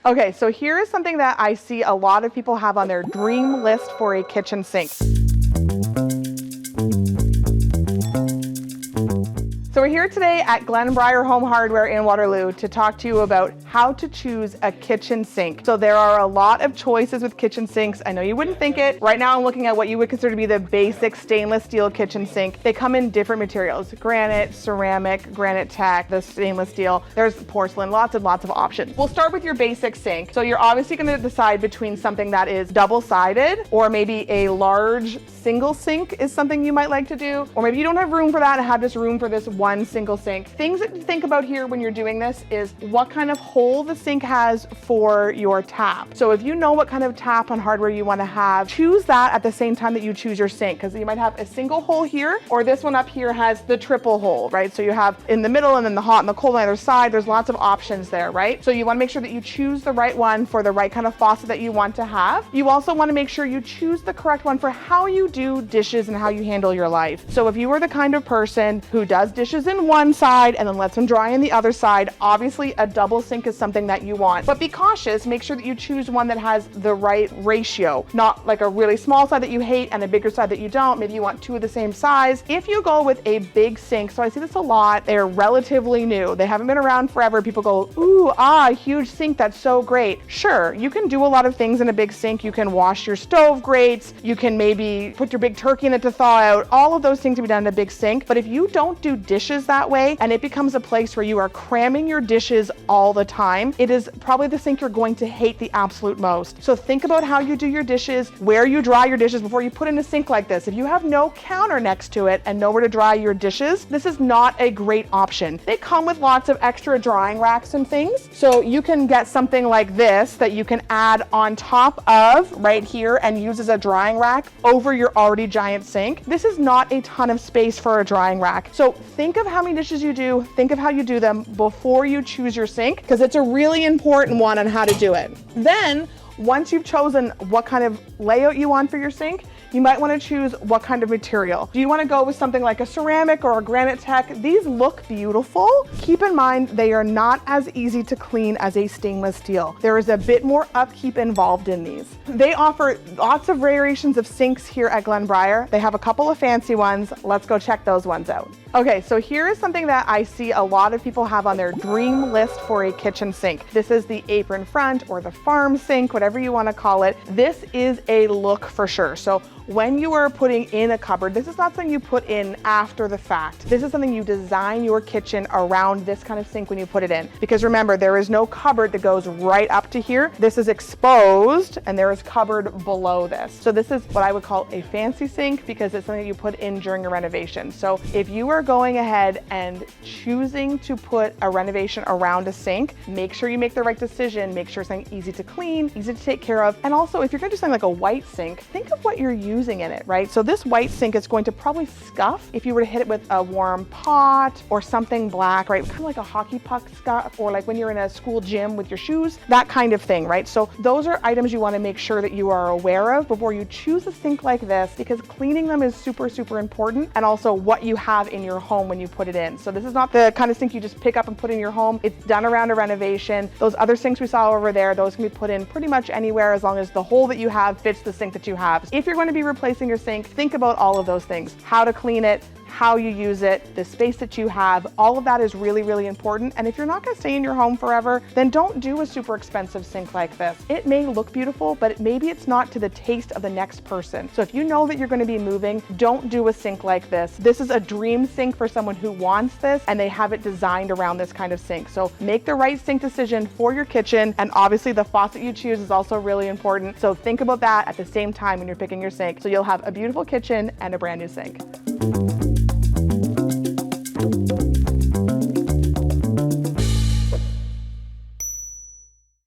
Okay, so here is something that I see a lot of people have on their dream list for a kitchen sink. So we're here today at Glenbriar Home Hardware in Waterloo to talk to you about how to choose a kitchen sink. So there are a lot of choices with kitchen sinks. I know you wouldn't think it. Right now I'm looking at what you would consider to be the basic stainless steel kitchen sink. They come in different materials: granite, ceramic, granite tech, the stainless steel. There's porcelain, lots and lots of options. We'll start with your basic sink. So you're obviously going to decide between something that is double-sided, or maybe a large single sink is something you might like to do, or maybe you don't have room for that and have just room for this one single sink. Things that to think about here when you're doing this is what kind of hole the sink has for your tap. So if you know what kind of tap on hardware you want to have, choose that at the same time that you choose your sink, because you might have a single hole here, or this one up here has the triple hole, right? So you have in the middle and then the hot and the cold on either side. There's lots of options there, right? So you want to make sure that you choose the right one for the right kind of faucet that you want to have. You also want to make sure you choose the correct one for how you do dishes and how you handle your life. So if you are the kind of person who does dishes in one side and then lets them dry in the other side, obviously a double sink is something that you want. But be cautious, make sure that you choose one that has the right ratio, not like a really small side that you hate and a bigger side that you don't. Maybe you want two of the same size. If you go with a big sink, so I see this a lot, they're relatively new, they haven't been around forever. People go, ooh, huge sink, that's so great. Sure, you can do a lot of things in a big sink. You can wash your stove grates, you can maybe put your big turkey in it to thaw out. All of those things can be done in a big sink. But if you don't do dishes that way and it becomes a place where you are cramming your dishes all the time, it is probably the sink you're going to hate the absolute most. So think about how you do your dishes, where you dry your dishes before you put in a sink like this. If you have no counter next to it and nowhere to dry your dishes, this is not a great option. They come with lots of extra drying racks and things. So you can get something like this that you can add on top of right here and use as a drying rack over your already giant sink. This is not a ton of space for a drying rack. So think of how many dishes you do, think of how you do them before you choose your sink, because it's a really important one on how to do it. Then, once you've chosen what kind of layout you want for your sink, you might want to choose what kind of material. Do you want to go with something like a ceramic or a granite tech? These look beautiful. Keep in mind, they are not as easy to clean as a stainless steel. There is a bit more upkeep involved in these. They offer lots of variations of sinks here at Glenbriar. They have a couple of fancy ones. Let's go check those ones out. Okay, so here is something that I see a lot of people have on their dream list for a kitchen sink. This is the apron front or the farm sink, whatever you want to call it. This is a look for sure. So when you are putting in a cupboard, this is not something you put in after the fact. This is something you design your kitchen around this kind of sink when you put it in. Because remember, there is no cupboard that goes right up to here. This is exposed and there is cupboard below this. So this is what I would call a fancy sink because it's something you put in during a renovation. So if you are going ahead and choosing to put a renovation around a sink, make sure you make the right decision. Make sure it's something easy to clean, easy to take care of. And also, if you're going to do something like a white sink, think of what you're using in it, right? So this white sink is going to probably scuff if you were to hit it with a warm pot or something black, right? Kind of like a hockey puck scuff, or like when you're in a school gym with your shoes, that kind of thing, right? So those are items you want to make sure that you are aware of before you choose a sink like this, because cleaning them is super, super important, and also what you have in your home when you put it in. So this is not the kind of sink you just pick up and put in your home. It's done around a renovation. Those other sinks we saw over there, those can be put in pretty much anywhere as long as the hole that you have fits the sink that you have. If you're going to be replacing your sink, think about all of those things. How to clean it, how you use it, the space that you have, all of that is really, really important. And if you're not going to stay in your home forever, then don't do a super expensive sink like this. It may look beautiful, but maybe it's not to the taste of the next person. So if you know that you're going to be moving, don't do a sink like this. This is a dream sink for someone who wants this, and they have it designed around this kind of sink. So make the right sink decision for your kitchen, and obviously the faucet you choose is also really important. So think about that at the same time when you're picking your sink, so you'll have a beautiful kitchen and a brand new sink.